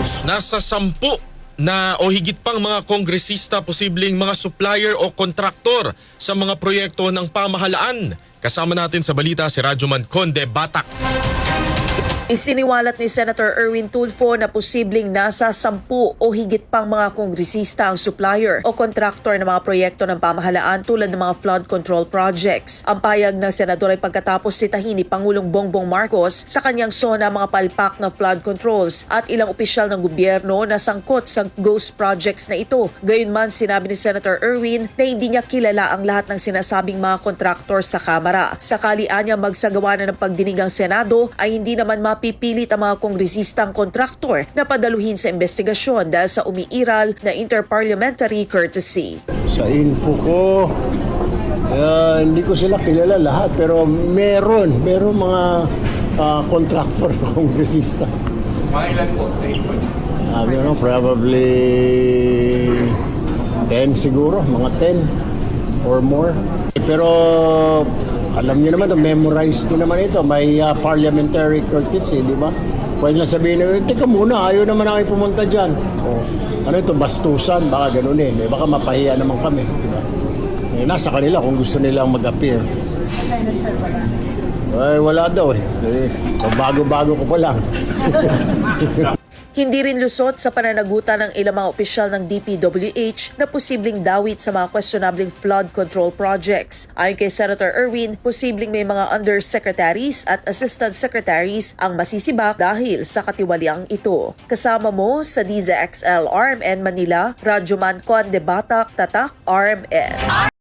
Nasa 10 na o higit pang mga kongresista posibleng mga supplier o kontraktor sa mga proyekto ng pamahalaan. Kasama natin sa balita si Radyoman Conde Batak. Isiniwalat ni Senator Erwin Tulfo na posibleng nasa 10 o higit pang mga kongresista ang supplier o kontraktor ng mga proyekto ng pamahalaan tulad ng mga flood control projects. Ang payag ng senador ay pagkatapos sitahin ni Pangulong Bongbong Marcos sa kanyang SONA mga palpak na flood controls at ilang opisyal ng gobyerno na sangkot sa ghost projects na ito. Gayunman, sinabi ni Senator Erwin na hindi niya kilala ang lahat ng sinasabing mga kontraktor sa Kamara. Sakali anya magsagawa na ng pagdinig ang Senado ay hindi naman mapipilit ang mga kongresistang kontraktor na padaluhin sa investigasyon dahil sa umiiral na interparliamentary courtesy. Sa info ko, hindi ko sila kilala lahat pero meron mga kontraktor na kongresista. Mga ilan po sa info? Probably 10 siguro, mga 10 or more. Pero alam niyo naman, memorize ko naman ito. May parliamentary courtesy, di ba? Pwede lang sabihin na, teka muna, ayaw naman namin pumunta dyan. O, ano ito, bastusan, baka ganunin. Eh, baka mapahiya naman kami, di ba? Eh, nasa kanila kung gusto nilang mag-appear. Ay, wala daw eh. Bago-bago ko pa lang. Hindi rin lusot sa pananagutan ng ilang mga opisyal ng DPWH na posibleng dawit sa mga questionabling flood control projects. Ayon kay Senator Erwin, posibleng may mga undersecretaries at assistant secretaries ang masisibak dahil sa katiwaliang ito. Kasama mo sa DZXL RMN Manila, Radyoman Conde Batak, Tatak RMN.